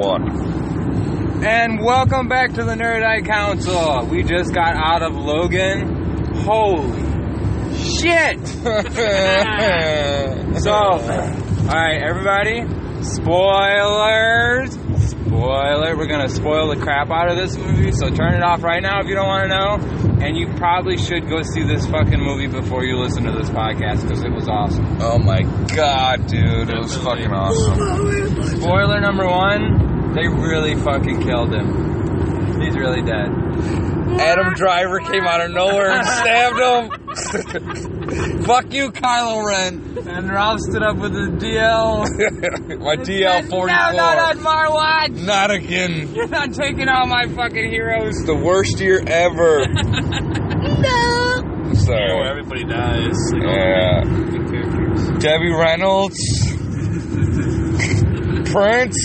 one. And welcome back to the Nerd Eye Council. We just got out of Logan. Holy shit! So, alright, everybody. Spoilers. Spoiler. We're gonna spoil the crap out of this movie, so turn it off right now if you don't want to know. And you probably should go see this fucking movie before you listen to this podcast, because it was awesome. Oh my god, dude. It was fucking awesome. Spoiler number one, they really fucking killed him. He's really dead. Adam Driver came out of nowhere and stabbed him. Fuck you, Kylo Ren. And Ralph stood up with his DL. My DL-44. No, not on my watch. Not again. You're not taking all my fucking heroes. It's the worst year ever. No. Sorry. Oh, everybody dies. Yeah. Characters. Debbie Reynolds. Prince.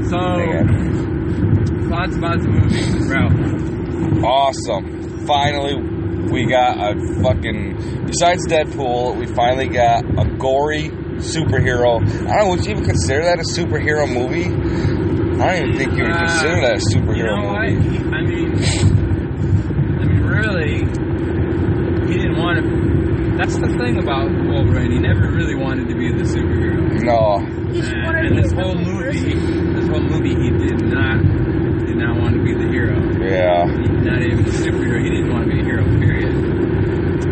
So, thoughts about the movie, Ralph? Awesome. Finally, we got a fucking... Besides Deadpool, we finally got a gory superhero. I don't know, would you even consider that a superhero movie? I don't even think you would consider that a superhero movie. What? I mean, really, he didn't want to... That's the thing about Wolverine. He never really wanted to be the superhero. No. And this whole movie, he did not want to be the hero. Yeah. Not even the superhero. He didn't want to be a hero, period.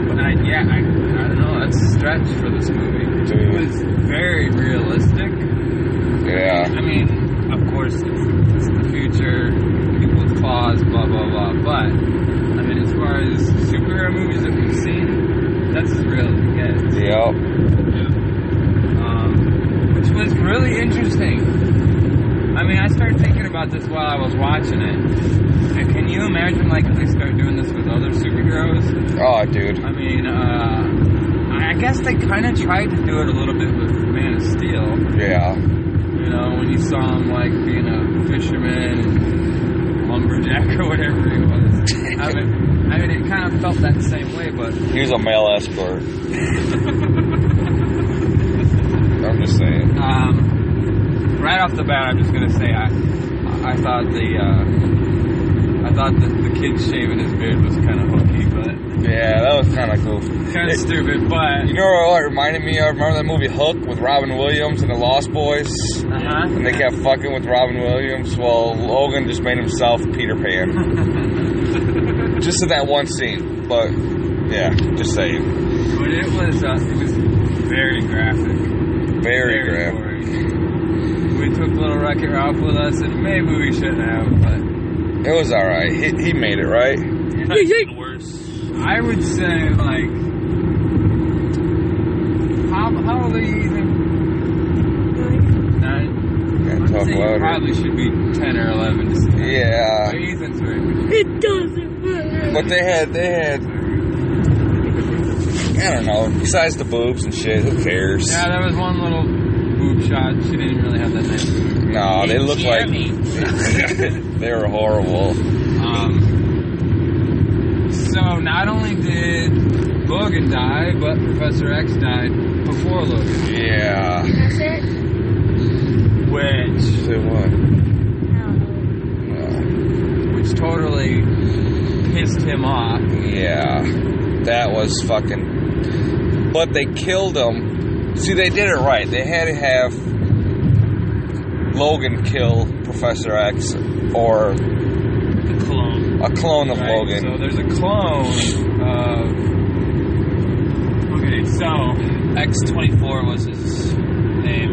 But I don't know. That's a stretch for this movie. Dude. It was very realistic. Yeah. I mean, of course, it's the future, people with claws, blah, blah, blah. But, I mean, as far as superhero movies that we've seen, that's as real as it gets. Yep. Which was really interesting. I mean, I started thinking about this while I was watching it. And can you imagine, like, if they start doing this with other superheroes? Oh, dude. I mean, I guess they kind of tried to do it a little bit with Man of Steel. Yeah. You know, when you saw him, like, being a fisherman and lumberjack or whatever he was. I mean, it kind of felt that same way, but... He was a male escort. I'm just saying. Right off the bat, I'm just gonna say I thought the kid shaving his beard was kind of hokey, but Yeah, that was kind of cool. Kind of stupid, but you know what it reminded me of? Remember that movie Hook with Robin Williams and the Lost Boys? And they kept fucking with Robin Williams. Well, Logan just made himself Peter Pan. Just in that one scene, but yeah, just saying. But it was very graphic. Very graphic. Gory. We took Little Wreck-It Ralph with us, and maybe we shouldn't have, but it was all right. He made it, right? It's worse. I would say, like, how old are you, Ethan? 9. Can't I'd talk say you louder. probably should be 10 or 11 to see that. Yeah. But Ethan's very good. It doesn't matter. But they had, I don't know, besides the boobs and shit, who cares? Yeah, there was one little boob shot. She didn't really have that nice boob. No, they looked like they were horrible. So not only did Logan die, but Professor X died before Logan. Yeah. That's it? Which Say what? No. which totally pissed him off. Yeah. That was fucking... But they killed him. See, they did it right. They had to have Logan kill Professor X or Clone. a clone of Right, Logan. so there's a clone of... Okay, so X-24 was his name.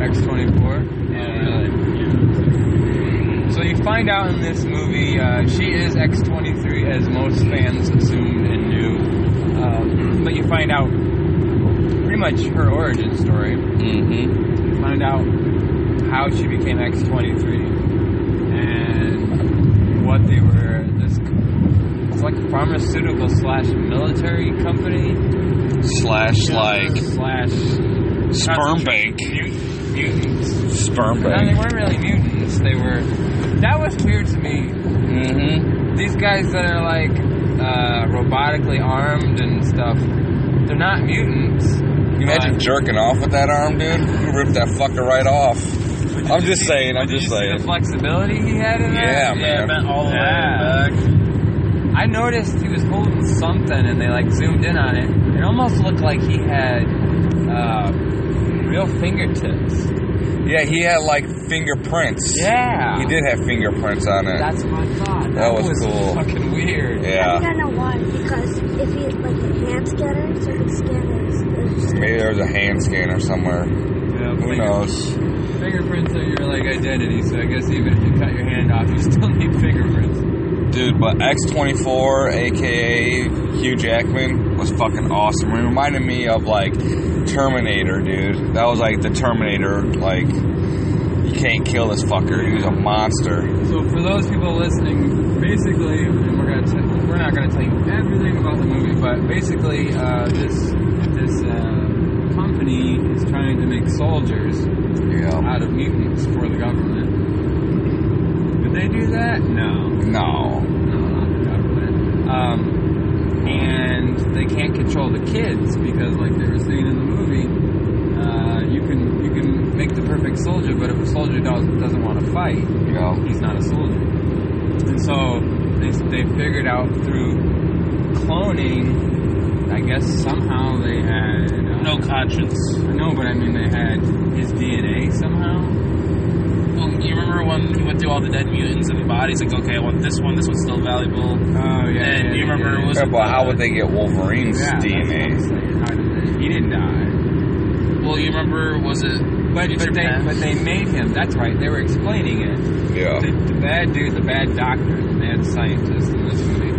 X-24? Yeah, really? Yeah. So you find out in this movie, she is X-23, as most fans assumed and knew. But you find out pretty much her origin story. Mm-hmm. You find out how she became X-23 and what they were. It's like a pharmaceutical / military company Slash sperm bank. Mutants. Sperm No, they bank. weren't really mutants. They were. That was weird to me. Mm-hmm. These guys that are like robotically armed and stuff, they're not mutants. You imagine jerking off with that arm, dude? You rip that fucker right off. I'm just saying. Did you see the flexibility he had in that? Yeah, Yeah, man. bent all the way Yeah. back. I noticed he was holding something, and they like zoomed in on it. It almost looked like he had real fingertips. Yeah, he had like fingerprints. Yeah, He did have fingerprints on it. That's what I thought. That was cool. Fucking weird. I Yeah. think I know why. Because if you like a hand scanner, so you can scan it. Maybe there was a hand scanner somewhere. Yeah, Who knows? Fingerprints are your like identity, so I guess even if you cut your hand off, you still need fingerprints. Dude, but X-24, aka Hugh Jackman, was fucking awesome. It reminded me of like Terminator, dude. That was like the Terminator, like, you can't kill this fucker. He was a monster. So for those people listening, basically, and we're not gonna tell you everything about the movie, but basically, this company is trying to make soldiers Yeah. out of mutants for the government. Did they do that? No, No. not the government. And they can't control the kids because, like they were saying in the movie, you can make the perfect soldier, but if a soldier doesn't want to fight, Yeah. he's not a soldier. And so they figured out through cloning, I guess somehow they had No conscience. no, but I mean they had his DNA somehow. Well, you remember when he went through all the dead mutants and bodies? Like, okay, I want this one. This one's still valuable. Oh yeah. And you remember it was. Yeah, but how would they get Wolverine's Yeah, that's what I'm DNA? saying. How did they? He didn't die. Well, you remember, was it? But Future they Past? made him. That's right. They were explaining it. Yeah. The bad dude, the bad doctor, the mad scientist in this movie.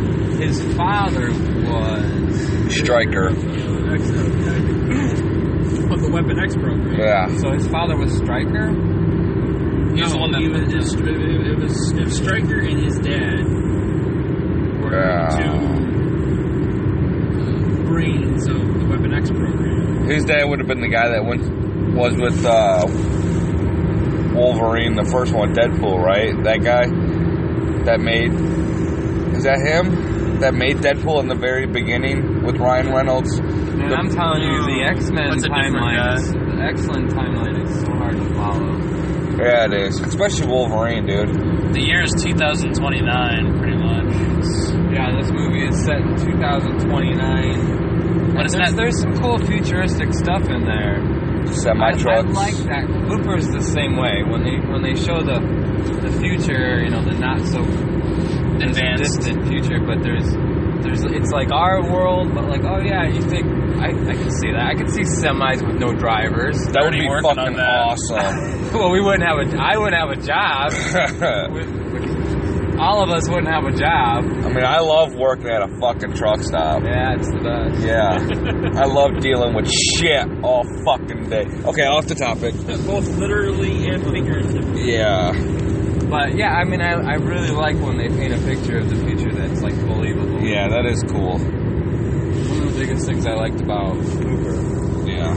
His father was Stryker. Of the Weapon X program. Yeah. so his father was Stryker. He was the one that. it was Stryker and his dad were Yeah. two brains of the Weapon X program. His dad would have been the guy that was with Wolverine, the first one, Deadpool, right? That guy that made. Is that him? That made Deadpool in the very beginning with Ryan Reynolds? And I'm telling you, the X-Men That's a different timeline, guy. the X-Men timeline is so hard to follow. Yeah, it is. Especially Wolverine, dude. The year is 2029, pretty much. Yeah, this movie is set in 2029. But it's not. There's some cool futuristic stuff in there. Semi-trucks. I like that. Looper's the same way. When they show the future, you know, the not so Advanced. distant future, but there's it's like our world, but like, oh yeah, you think I can see that. I can see semis with no drivers. That would Already be working fucking on that. awesome. Well, I wouldn't have a job. All of us wouldn't have a job. I mean, I love working at a fucking truck stop. Yeah, it's the best. Yeah. I love dealing with shit all fucking day. Okay, off the topic. Both literally and figuratively. Yeah. But yeah, I mean, I really like when they paint a picture of the future that's like believable. Yeah, that is cool. One of the biggest things I liked about Looper. Yeah.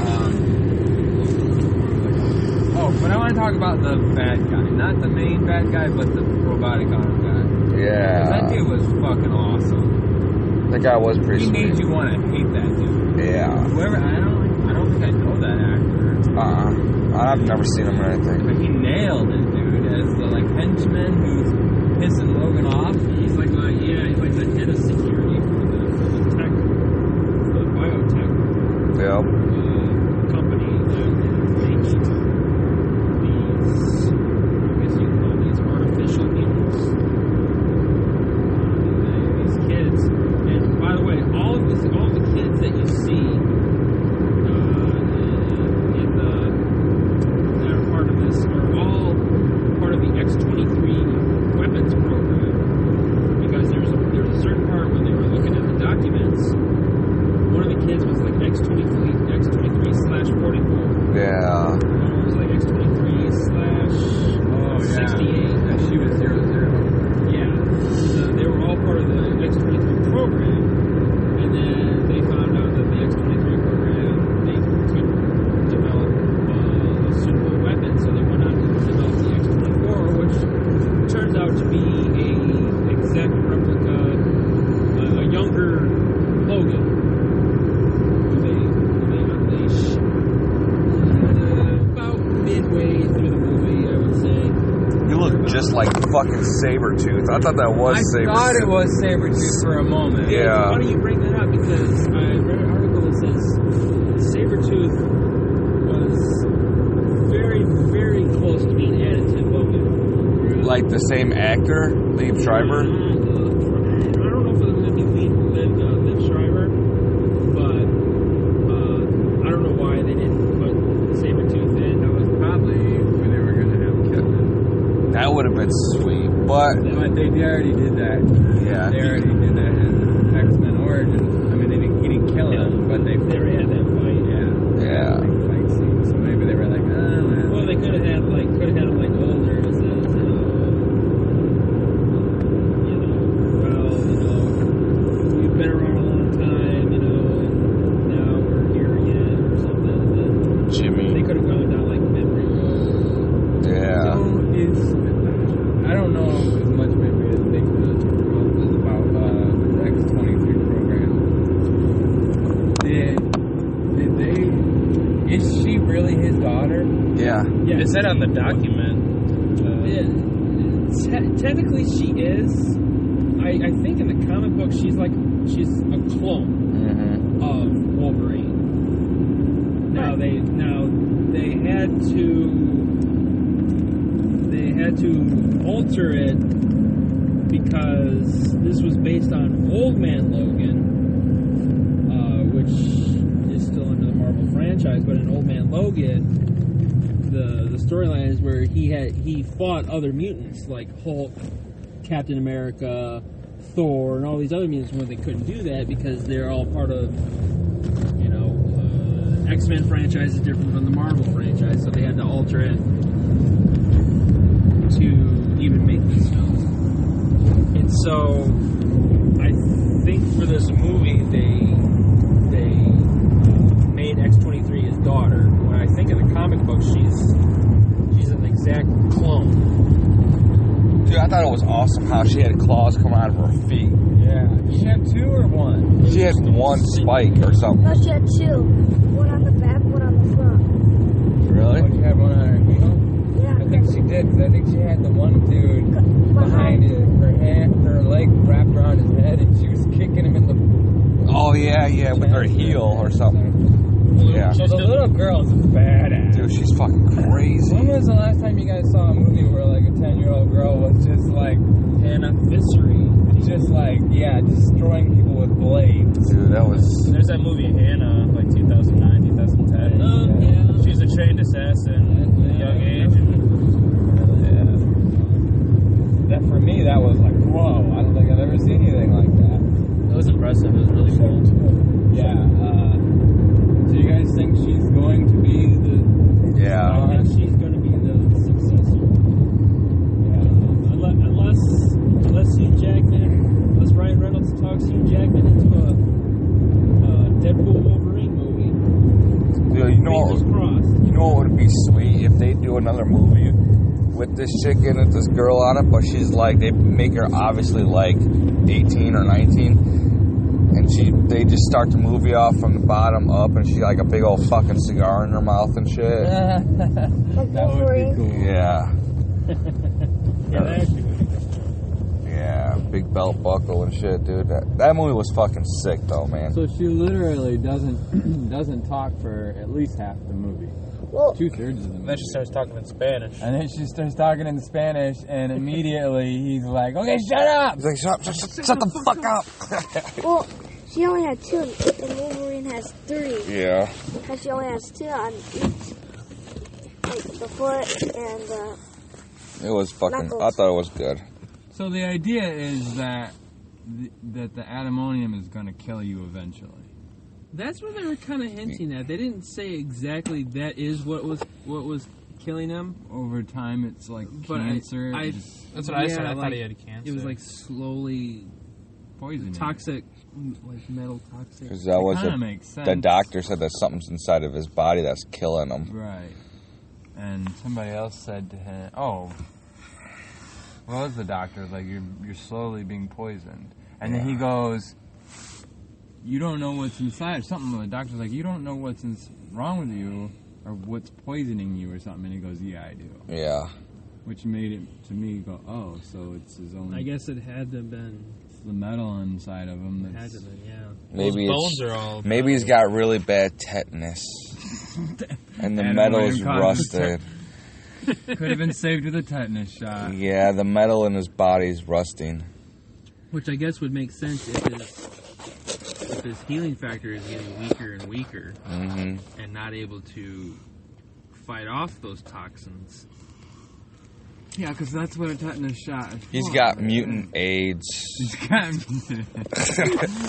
But I want to talk about the bad guy, not the main bad guy, but the robotic arm guy. Yeah. That dude was fucking awesome. That guy was pretty He made sweet. you want to hate that dude. Yeah. Whoever, I don't think I know that actor, I've never seen him or anything. but he nailed it, dude. As the like henchman who's pissing Logan off. He's like the head of security for the tech, the biotech Yep. company that makes these, I guess you call these artificial mutants. These kids, and by the way, all of the kids that you see that are part of this are all just like fucking Sabretooth. I thought that was Sabretooth. I thought it was Sabretooth for a moment. Yeah. Why do you bring that up? Because I read an article that says Sabretooth was very, very close to being added to Logan. Like the same actor, Liev Schreiber? I don't know if it was going to be Liev Schreiber, but I don't know why they didn't put Sabretooth in. That was probably when they were going to have Kevin. That would have been sweet, but But they already did that. yeah, They already did that in X-Men Origins. I mean, he didn't kill him, but they already had that fight. yeah. fight scene. So maybe they were like, oh, man. Well, they could have had him like older as we've been around a long time, and now we're here again or something. And Jimmy. they could have gone down like memory road. Yeah. I don't know as much maybe as Nick does about the X-23 program. Did they? Is she really his daughter? Yeah. Yeah, It said on the document. technically she is. I think in the comic book she's a clone Mm-hmm. of Wolverine. Now they had to alter it because this was based on Old Man Logan, which is still under the Marvel franchise. But in Old Man Logan, the storyline is where he fought other mutants like Hulk, Captain America, Thor, and all these other mutants when they couldn't do that because they're all part of, X-Men franchise is different from the Marvel franchise, so they had to alter it to even make these films. And so, I think for this movie, they made X-23 his daughter. When I think in the comic book, she's an exact clone. Dude, I thought it was awesome how she had claws come out of her feet. Yeah. She had two or one? She had one spike or something. No, she had two. One on the back, one on the front. Really? Oh, she had one on her heel? Yeah. I think she did, because I think she had the one dude behind her leg wrapped around his head, and she was kicking him in the... Oh, yeah, with her heel or something. Yeah. So the little girl's a badass. Dude, she's fucking crazy. When was the last time you guys saw a movie where like a 10-year-old girl was just like Hannah Fissery. just like destroying people with blades? Dude, that was... There's that movie Hannah, like 2009, 2010. Yeah. She was a trained assassin at a young age. That for me, that was like, whoa! I don't think I've ever seen anything like that. It was impressive. It was really cool. Yeah. Do you guys think she's going to be the? Yeah. I think she's going to be the successor. Yeah. Unless Ryan Reynolds talks Hugh Jackman into a Deadpool Wolverine movie. Dude, you know Fingers crossed. what would be sweet if they do another movie with this chick in it, this girl on it, but she's like, they make her obviously like 18 or 19, and they just start the movie off from the bottom up, and she like a big old fucking cigar in her mouth and shit. Like That would be Wolverine. cool. Yeah. Yeah, that actually would be good. Yeah, big belt buckle and shit, dude. That movie was fucking sick, though, man. So she literally doesn't talk for at least half the movie. Well, 2/3 of the movie. Then she starts talking in Spanish. And then she starts talking in Spanish, and immediately he's like, "Okay, shut up!" He's like, shut the fuck up. well, she only had two, and Wolverine has three. Yeah. Because she only has two on each, like the foot and the... It was fucking, Knuckles. I thought it was good. So the idea is that the adamonium is going to kill you eventually. That's what they were kind of hinting at. They didn't say exactly that is what was killing him. Over time, it's like But cancer. That's what I said. I like, thought he had cancer. It was like slowly poison. toxic, like metal toxic. Because that was Kind of makes sense. the doctor said that something's inside of his body that's killing him. Right. And somebody else said to him, "Oh, what was the doctor? Like you're slowly being poisoned." And then he goes, "You don't know what's inside." Or something. The doctor's like, "You don't know what's wrong with you, or what's poisoning you, or something." And he goes, "Yeah, I do." Yeah. which made it to me go, oh, so it's his own. I guess it had to have been. It's the metal inside of him. It had That's, to have been, yeah. Maybe Those bones are all. maybe he's got really bad tetanus, and the Adam metal Wayne is caused rusted. could have been saved with a tetanus shot. Yeah, the metal in his body's rusting. Which I guess would make sense if his healing factor is getting weaker and weaker, Mm-hmm. and not able to fight off those toxins. Yeah, because that's what a tetanus shot is. He's for, got man. mutant AIDS. He's got.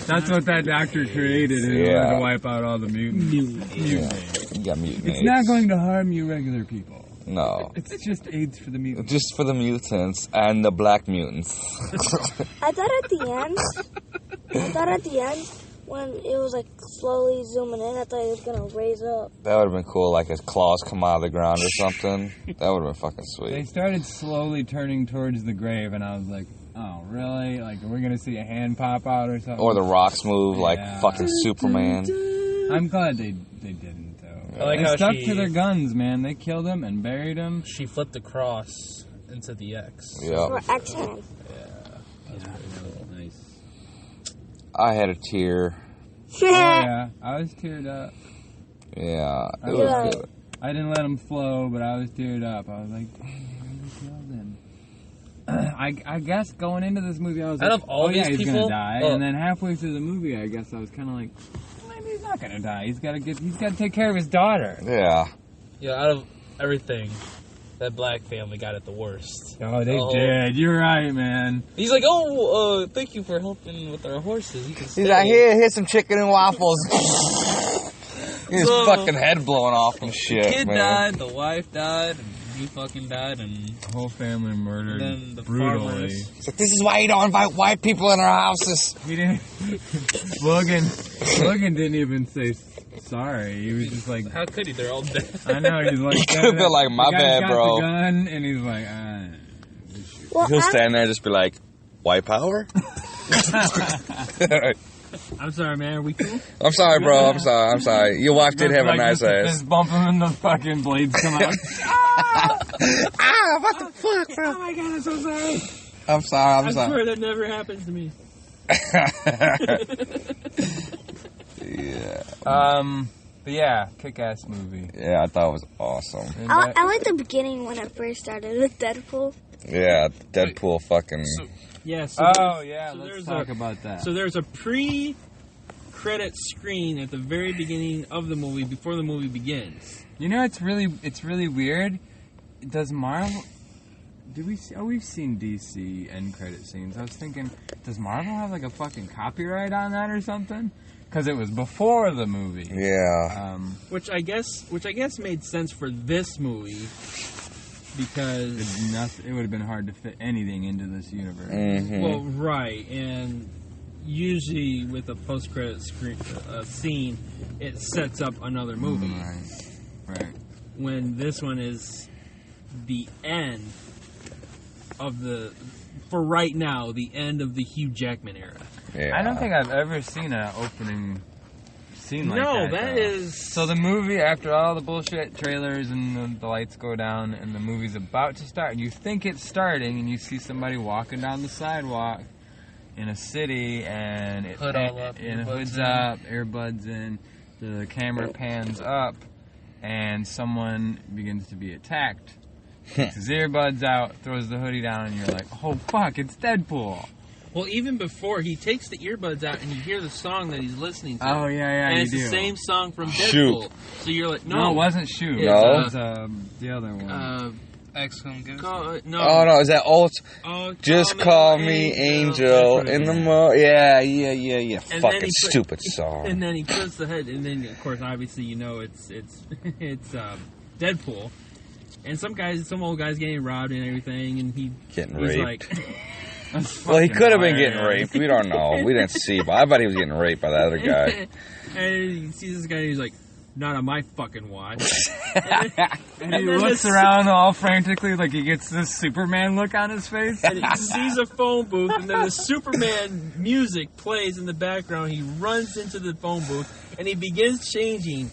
That's what that doctor created in order Yeah. to wipe out all the mutants. Yeah, he got mutant It's AIDS. not going to harm you regular people. No, It's just AIDS for the mutants. just for the mutants and the black mutants. I thought at the end, when it was like slowly zooming in, I thought he was gonna raise up. That would have been cool, like his claws come out of the ground or something. That would have been fucking They sweet. started slowly turning towards the grave, and I was like, oh, really? Like, are we going to see a hand pop out or something? Or the rocks move like Yeah. fucking Superman. I'm glad they didn't, though. I like They how stuck she- to their guns, man. They killed him and buried him. She flipped the cross into the X. Yep. Or X-Men. Nice. I had a tear. Oh, yeah. I was teared up. Yeah, it Yeah. was good. I didn't let him flow, but I was teared up. I was like, dang, they really killed him. I guess going into this movie, I was Out like, of all oh, yeah, these he's people- gonna die. oh. And then halfway through the movie, I guess I was kind of like, maybe he's not gonna die. He's got to take care of his daughter. Yeah. Yeah, out of everything, that black family got it the worst. Oh, they Oh. did. You're right, man. He's like, oh, thank you for helping with our horses. You can stay. He's like, here's some chicken and waffles. His So, fucking head blowing off and shit, The kid man. died, the wife died, and he fucking died, and The whole family murdered then the brutally. farmers. It's like, this is why you don't invite white people in our houses. He didn't. Logan didn't even say sorry. He was just like, How could he? They're all dead. I know. He's like, Could've been like, my the guy's bad, got bro. The gun, and he's like, Well, He'll I- stand there and just be like, white power? I'm sorry, man. Are we cool? I'm sorry, bro. I'm sorry. Your wife did have a like, nice ass. Just bump him and the fucking blades come out. Ah, what the fuck, bro? Oh my god, I'm so sorry. I'm sorry. I I'm sorry. swear that never happens to me. Yeah. But yeah, kick-ass movie. Yeah, I thought it was awesome. And I like the beginning when it first started with Deadpool. Yeah, Deadpool fucking... Yeah. So oh yeah, so let's there's talk about that. So there's a pre-credit screen at the very beginning of the movie before the movie begins. You know, it's really weird. Does Marvel? Did we see? Oh, we've seen DC end credit scenes. I was thinking, does Marvel have like a fucking copyright on that or something? Because it was before the movie. Yeah. Which I guess made sense for this movie because It would have been hard to fit anything into this universe. Mm-hmm. well, right, and usually with a post-credit scene, it sets up another movie. Right. When this one is the end of for right now, the end of the Hugh Jackman era. Yeah. I don't think I've ever seen an opening scene like that. No, that though. is... So the movie, after all the bullshit trailers and the lights go down and the movie's about to start, and you think it's starting, and you see somebody walking down the sidewalk in a city, and it Hood all up, and earbuds hood's in. up, earbuds in, the camera pans up, and someone begins to be attacked. Takes his earbuds out, throws the hoodie down, and you're like, oh fuck, it's Deadpool. Well, even before, he takes the earbuds out and you hear the song that he's listening to. Oh, yeah, and you it's do. the same song from Shoot. Deadpool. So you're like, No, it wasn't Shoot. It's, No? It was the other one. X-Com gives. No. Oh, no, is that old? Oh, Just call me Angel That's in the right. Yeah. And then Fucking he put- stupid song. And then he puts the head, and then of course, obviously, you know, it's Deadpool, and some old guy's getting robbed and everything, and he's Getting like, raped. That's Well, he fucking could have been hilarious. getting raped. We don't know. We didn't see, but I bet he was getting raped by that other guy. and he sees this guy, and he's like, not on my fucking watch. And he then looks this- around all frantically like he gets this Superman look on his face. And he sees a phone booth, and then the Superman music plays in the background. He runs into the phone booth, and he begins changing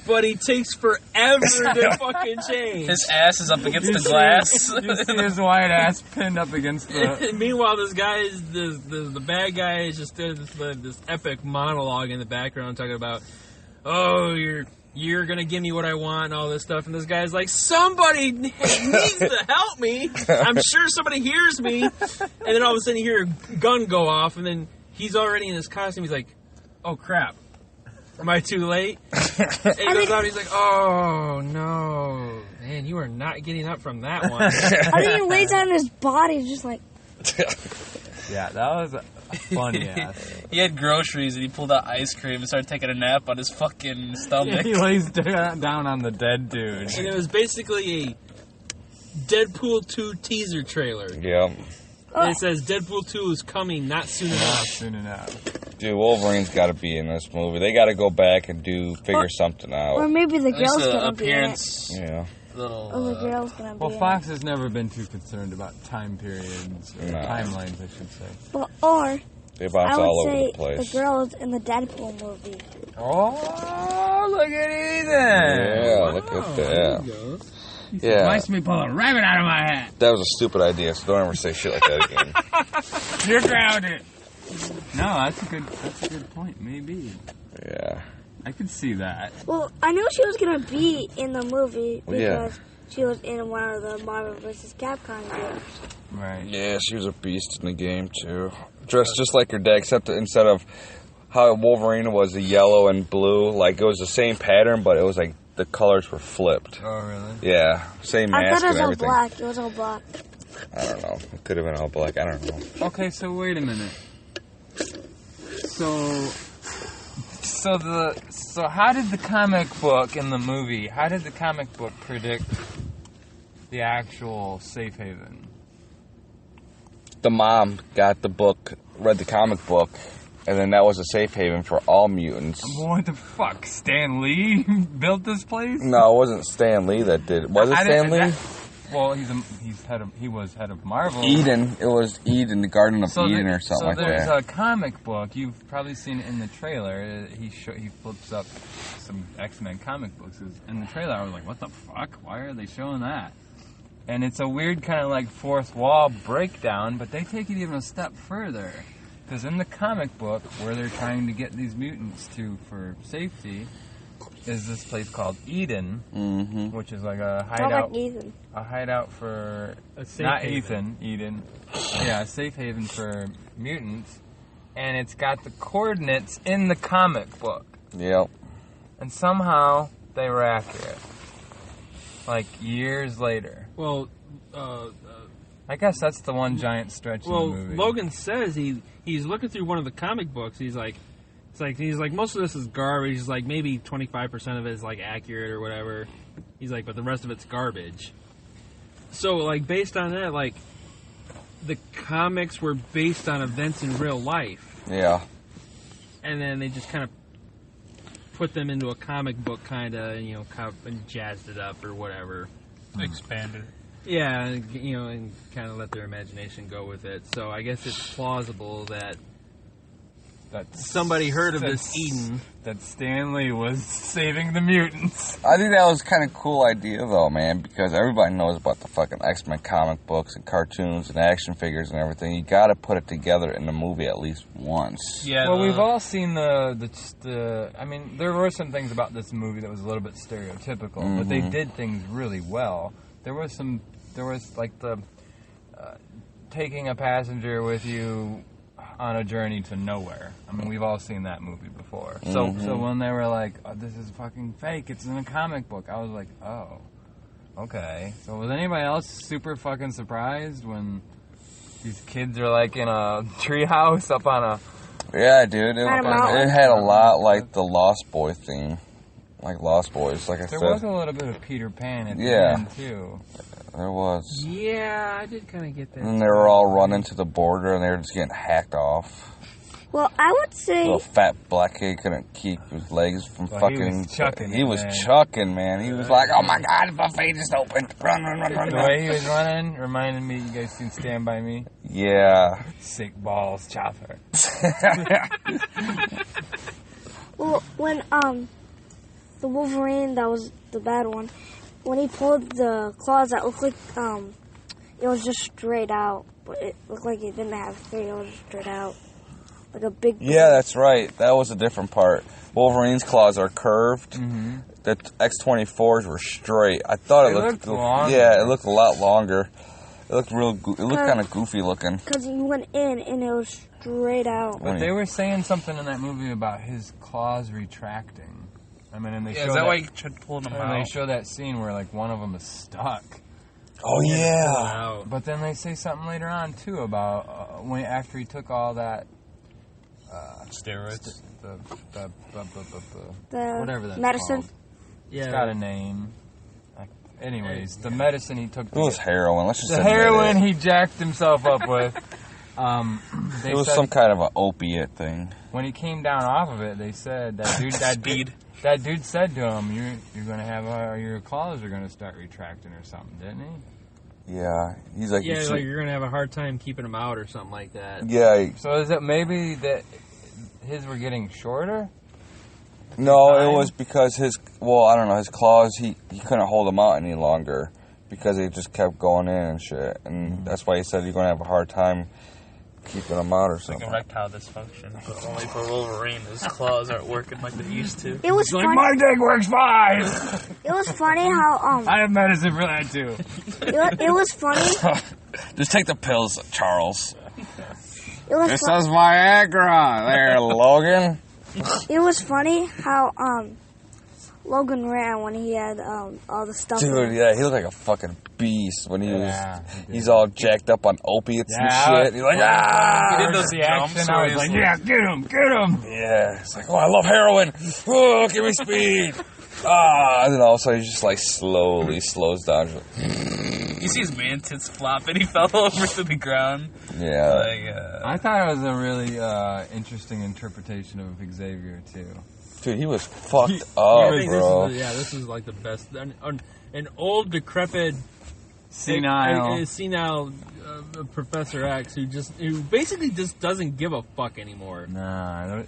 but he takes forever to fucking change. His ass is up against the glass. You see his white ass pinned up against the... And meanwhile, this guy is the bad guy is just doing this epic monologue in the background talking about, oh, you're gonna give me what I want and all this stuff, and this guy's like, somebody needs to help me. I'm sure somebody hears me. And then all of a sudden you hear a gun go off, and then he's already in his costume. He's like, oh crap, am I too late? And he goes out and he's like, oh no, man, you are not getting up from that one. I think he lays down in his body, just like... Yeah, that was funny ass. He had groceries and he pulled out ice cream and started taking a nap on his fucking stomach. He lays down on the dead dude. And it was basically a Deadpool 2 teaser trailer. Yeah. And it says Deadpool 2 is coming not soon Not enough. soon enough. Dude, Wolverine's got to be in this movie. They got to go back and figure something Or out. maybe the girl's Just gonna an be in it. appearance. Yeah. Little, Or the girl's gonna be Well, in Fox has never been too concerned about time periods, or No. timelines, I should say. it. Well, or They bounce I would all say over the place. the girl's in the Deadpool movie. Oh, look at Ethan! Yeah, look at that. Yeah. Nice me pull a rabbit out of my hat. That was a stupid idea, so don't ever say shit like that again. You're grounded. No, that's a good point. Maybe Yeah. I could see that. Well, I knew she was gonna be in the movie Well, yeah. because she was in one of the Marvel vs. Capcom games. Right. Yeah, she was a beast in the game, too. Dressed just like her dad, except that instead of how Wolverine was a yellow and blue, like it was the same pattern, but it was like the colors were flipped. Oh, really? Yeah, same I mask thought it and was all everything. black. It was all black. I don't know. It could have been all black. I don't know. Okay, so wait a minute. So how did the comic book in the movie? How did the comic book predict the actual safe haven? The mom got the book, read the comic book, and then that was a safe haven for all mutants. What the fuck? Stan Lee built this place? No, it wasn't Stan Lee that did it. Was it Stan Lee? Well, he was head of Marvel. Eden. It was Eden, the Garden of Eden or something like So there's that. a comic book. You've probably seen it in the trailer. He flips up some X-Men comic books. In the trailer, I was like, what the fuck? Why are they showing that? And it's a weird kind of like fourth wall breakdown, but they take it even a step further. Because in the comic book, where they're trying to get these mutants to for safety, is this place called Eden, which is like a Not hideout. like Ethan. A hideout for A safe not haven. Ethan, Eden. Yeah, a safe haven for mutants, and it's got the coordinates in the comic book, Yep. and somehow they were accurate. Like years later, Well, I guess that's the one giant stretch in the movie. Logan says he's looking through one of the comic books. He's like, most of this is garbage. He's like, maybe 25% of it is like accurate or whatever. He's like, but the rest of it's garbage. So like based on that, like the comics were based on events in real life, Yeah. and then they just kind of put them into a comic book, kind of and jazzed it up or whatever. Expanded. Yeah, and kind of let their imagination go with it. So I guess it's plausible that somebody heard of this Eden. That Stanley was saving the mutants. I think that was kind of cool idea, though, man, because everybody knows about the fucking X-Men comic books and cartoons and action figures and everything. You got to put it together in the movie at least once. Yeah. Well, we've all seen the. I mean, there were some things about this movie that was a little bit stereotypical, but they did things really well. There was like the taking a passenger with you on a journey to nowhere. I mean, we've all seen that movie before. So when they were like, oh, this is fucking fake, it's in a comic book, I was like, oh, okay. So was anybody else super fucking surprised when these kids are like in a treehouse up on a... Yeah, dude. It mountain. had a lot like the Lost Boy theme. Like Lost Boys, like I There said. was a little bit of Peter Pan at the Yeah. end, too. There was. Yeah, I did kind of get that. And they were all running to the border, and they were just getting hacked off. Well, I would say Little fat black kid couldn't keep his legs from Well, he fucking... was chucking He it, was man. chucking, man. He was like, oh my God, the buffet just opened. Run, run, run, run, The run. way he was running reminded me, you guys seen Stand By Me? Yeah. Sick balls chopper. well, when the Wolverine that was the bad one, when he pulled the claws, that looked like it was just straight out, but it looked like it didn't have three. It was just straight out, like a big. Yeah, that's right. That was a different part. Wolverine's claws are curved. Mm-hmm. The X-24s were straight. I thought it looked longer. Yeah, it looked a lot longer. It looked real. It looked kind of goofy looking. Because he went in and it was straight out. But they were saying something in that movie about his claws retracting. I mean, and they show is that why you tried pulling them out? And they show that scene where like one of them is stuck. Oh yeah. But then they say something later on too about when after he took all that Steroids. The whatever that's medicine. called. Yeah, it's got a name. Anyways, the medicine he took. It was heroin. Let's just the heroin he jacked himself up with. It was some kind of an opiate thing. When he came down off of it, they said that dude said to him, "You're gonna have your claws are gonna start retracting or something," didn't he? Yeah, he's like, yeah, like you're gonna have a hard time keeping them out or something like that. Yeah. So is it maybe that his were getting shorter? No, it was because his claws, he couldn't hold them out any longer because they just kept going in and shit. And that's why he said you're going to have a hard time keeping them out or something. Like erectile dysfunction, but only for Wolverine. His claws aren't working like they used to. It was funny. My dick works fine! It was funny how, I have medicine for that too. It was funny. Just take the pills, Charles. It was This is Viagra. There, Logan. It was funny how Logan ran when he had all the stuff. Dude, yeah, he looked like a fucking beast when he he's all jacked up on opiates and shit. He's like, He did those reaction. jumps. I was like, yeah, get him. Yeah, it's like, oh, I love heroin. Oh, give me speed. And then all of a sudden he just like slowly slows down. You see his man tits flop and he fell over to the ground. Yeah. Like, I thought it was a really interesting interpretation of Xavier too. Dude, he was fucked up, bro. This is like the best. An old, decrepit, senile Professor X who basically just doesn't give a fuck anymore. Nah,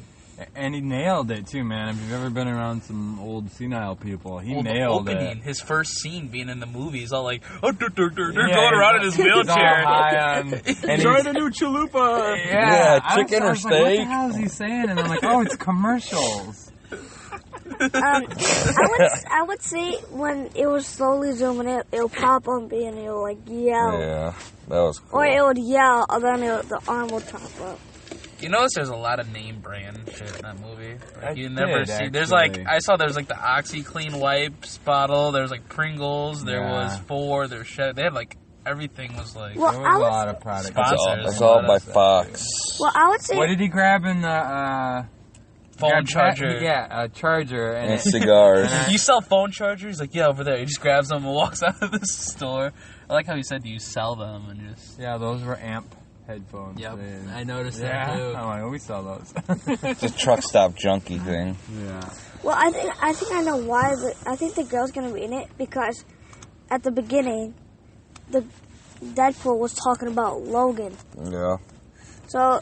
and he nailed it too, man. If you've ever been around some old senile people, he nailed opening, it. his first scene being in the movie, he's all like, going around in his wheelchair. Try the new chalupa. Yeah, chicken or steak. Like, what the hell is he saying? And I'm like, oh, it's commercials. I would say when it was slowly zooming in, it'll pop up and it'll like yell. Yeah, that was cool. Or it would yell, and then the arm would pop up. You notice there's a lot of name brand shit in that movie. Like, you never see. Actually. There's like there's like the OxyClean wipes bottle. There was like Pringles. There was Ford. There's shit. They had like everything was like. Well, there was a lot of products. Sponsors. That's all by Fox. Well, I would say. What did he grab in the phone charger? Yeah, a charger And cigars. You sell phone chargers? Like, yeah, over there. He just grabs them and walks out of the store. I like how he said you sell them and just. Yeah, those were amp headphones. Yep, I noticed that too. I'm like, we sell those. It's a truck stop junkie thing. Yeah. Well, I think I know why. I think the girl's gonna be in it because at the beginning, the Deadpool was talking about Logan. Yeah. So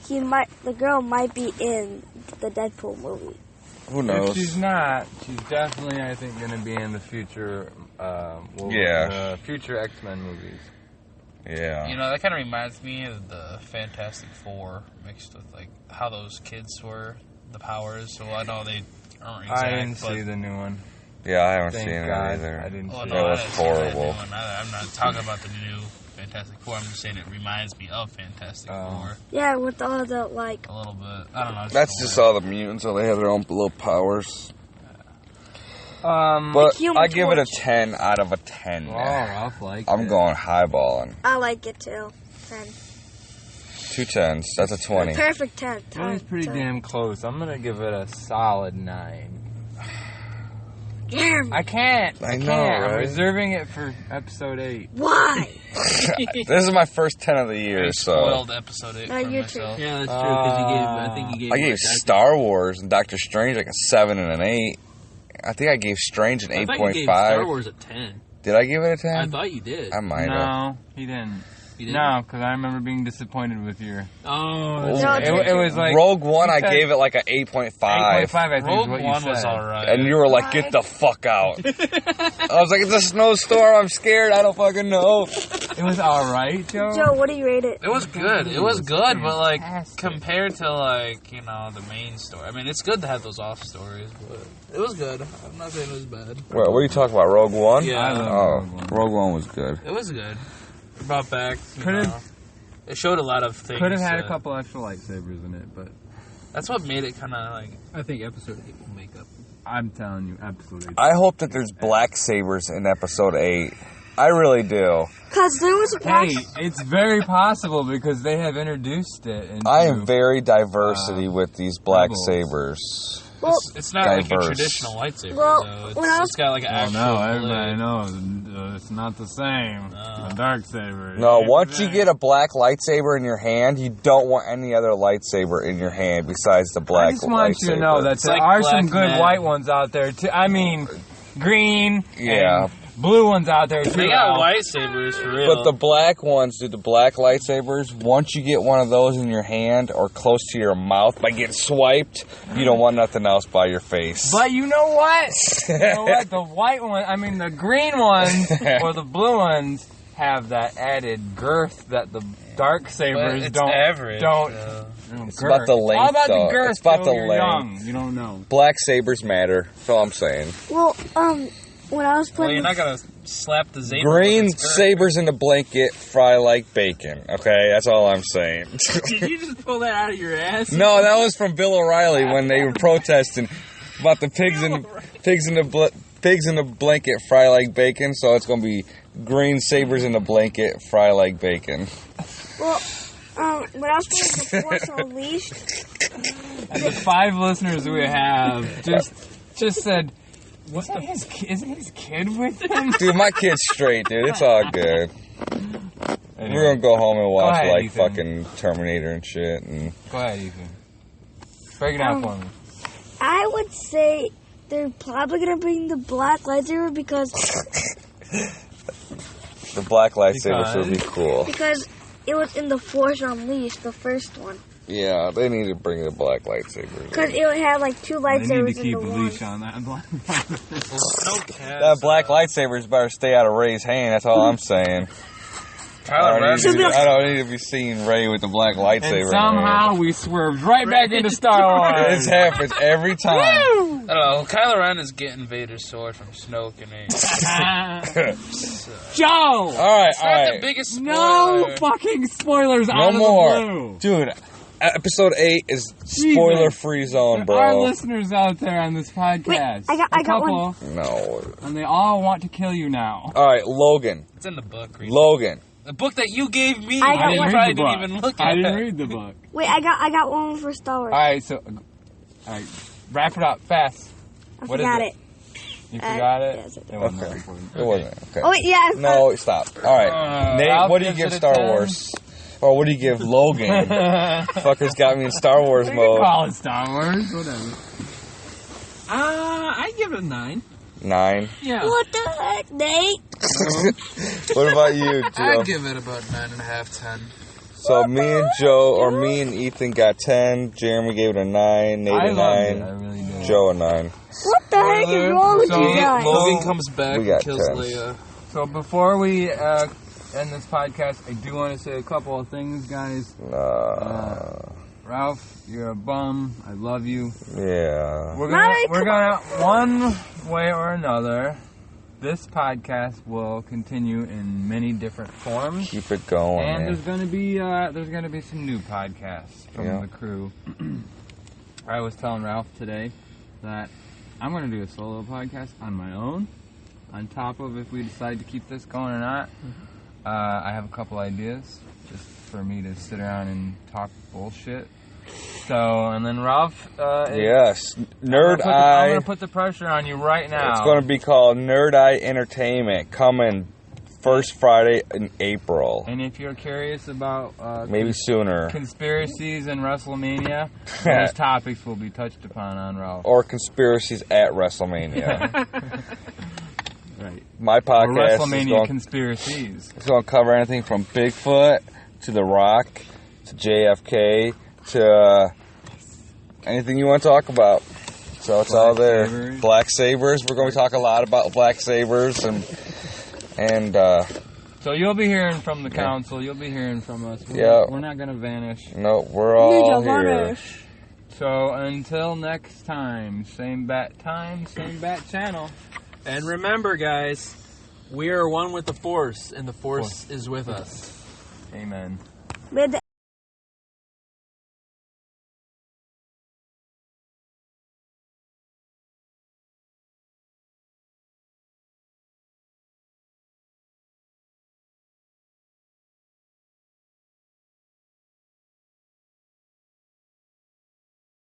the girl might be in the Deadpool movie. Who knows? If she's not, she's definitely, I think, going to be in the future. Future X-Men movies. Yeah. You know, that kind of reminds me of the Fantastic Four mixed with like how those kids were, the powers. So I know they aren't exact. I didn't see the new one. Yeah, I haven't Thank seen God. it either. I didn't see it. That was horrible. I'm not talking about the new Fantastic Four. I'm just saying it reminds me of Fantastic Four. Yeah, with all the like. A little bit. I don't know. That's just all the mutants, so they have their own little powers. But I give it a 10 out of a 10. Oh, Ralph likes I'm going highballing. I like it too. 10. 2 10s. That's a 20. Perfect 10. It was pretty damn close. I'm going to give it a solid 9. Damn. I can't. I know, can't. I'm right? reserving it for episode 8. Why? This is my first 10 of the year, I so. spoiled episode 8 No, for you're myself. Yeah, that's true. I think you gave. I gave Star Wars and Doctor Strange like a 7 and an 8. I think I gave Strange an 8.5. Star Wars a 10. Did I give it a 10? I thought you did. I might have. No, he didn't. You didn't? No, because I remember being disappointed with your... Oh, it was like... Rogue One, I gave it like an 8.5. 8.5, I think, Rogue is what One you was said. alright. And you were like, get the fuck out. I was like, it's a snowstorm. I'm scared. I don't fucking know. It was alright, Joe? Joe, what do you rate it? It was good. It was good, but like compared to like, you know, the main story. I mean, it's good to have those off stories, but it was good. I'm not saying it was bad. What are you talking about, Rogue One? Yeah. I love Oh, Rogue One. Rogue One was good. It was good. It brought back, you Could've- know, it showed a lot of things. Could have had a couple extra lightsabers in it, but That's what made it kind of like. I think episode 8 will make up. I'm telling you, absolutely. I hope that there's black sabers in episode 8. I really do. Because there was a black... Hey, it's very possible because they have introduced it. Into I am very diversity with these black Rebels. sabers. Well, It's not like a diverse. traditional lightsaber, Well, though. when I was- It's got like an Oh actual no, everybody blade. knows it's not the same. The dark saber. No, once you get a black lightsaber in your hand, you don't want any other lightsaber in your hand besides the black I just want you to know lightsaber. that It's there like are some black good men. white ones out there too. I mean, green. Yeah. And blue ones out there too. They got Al. lightsabers for real. But the black ones, dude, the black lightsabers, once you get one of those in your hand or close to your mouth by getting swiped, you don't want nothing else by your face. But you know what? You know what? The white one, I mean the green ones or the blue ones have that added girth that the dark sabers it's don't. average, Don't. though. It's about the length, All about though. the girth. It's about Joe, the you're length. young. You don't know. Black sabers matter. That's all I'm saying. Well, when I was Well, playing... you're not gonna slap the saber. Green with its girth. sabers in a blanket fry like bacon. Okay, that's all I'm saying. Did you just pull that out of your ass? No, that was from Bill O'Reilly when they were protesting about the pigs in the blanket fry like bacon. So it's gonna be green sabers in the blanket fry like bacon. Well, when I was playing The Force Unleashed... And the 5 listeners we have just said, isn't his kid with him? Dude, my kid's straight, dude. It's all good. We're gonna go home and watch ahead, like Ethan. fucking Terminator and shit. And Go ahead, Ethan. Break it out for me. I would say they're probably going to bring the black lightsaber because the black lightsabers would be Because? cool. because it was in The Force Unleashed, the first one. Yeah, they need to bring the black lightsabers. Because it would have like 2 They need to lightsabers keep in a the leash one. on that. No cats, That black lightsabers better stay out of Ray's hand. That's all I'm saying. Kylo Ren. I don't need to be seeing Ray with the black lightsaber. And somehow we swerved right back into Star Wars. This happens every time. I don't know. Kylo Ren is getting Vader's sword from Snoke and Joe! All right, It's all not the right. biggest spoiler. No fucking spoilers No out of the more, blue. dude. Episode 8 is spoiler-free zone, There are bro. listeners out there on this podcast. Wait, I got a couple, one. No. and they all want to kill you now. All right, Logan. It's in the book. Read Logan. the book that you gave me. I got you one. probably read the book. didn't even look at I didn't it. read the book. Wait, I got one for Star Wars. All right, wrap it up fast. I what is forgot it? it. You forgot it? yes, I did. It wasn't that Okay. important. It wasn't. Okay. Oh, wait, yeah. No, stop. All right. Nate, Ralph what do you gives give it a Star 10. Wars? Or what do you give Logan? Fuckers got me in Star Wars We can mode. call it Star Wars, whatever. I give it a 9. 9. Yeah. What the heck, Nate? What about you, Joe? I'd give it about 9.5, 10. So me and Joe, or me and Ethan got 10. Jeremy gave it a 9. Nate I a loved it. 9. I really did. Joe a 9. What the heck is wrong with you guys? Logan comes back We got and kills 10. Leia. So before we end this podcast, I do want to say a couple of things, guys. Ralph, you're a bum. I love you. Yeah. We're Mommy, gonna one way or another. This podcast will continue in many different forms, Keep it going, and man. there's gonna be some new podcasts from Yeah. the crew. I was telling Ralph today that I'm gonna do a solo podcast on my own. On top of if we decide to keep this going or not, I have a couple ideas just for me to sit around and talk bullshit. So, and then Ralph, Yes. Nerd I'm Eye. gonna put the pressure on you right now. It's going to be called Nerd Eye Entertainment, coming first Friday in April. And if you're curious about Maybe sooner. conspiracies and WrestleMania, those topics will be touched upon on Ralph. Or conspiracies at WrestleMania. Right. my podcast is WrestleMania conspiracies. It's going to cover anything from Bigfoot to The Rock to JFK to anything you want to talk about. So it's all there. Sabers. Black Sabers. We're going to talk a lot about Black Sabers and So you'll be hearing from the council. You'll be hearing from us. We're not going to vanish. no, we're all here. So until next time, same bat time, same bat channel. And remember, guys, we are one with the Force, and the Force is with us. Amen. May the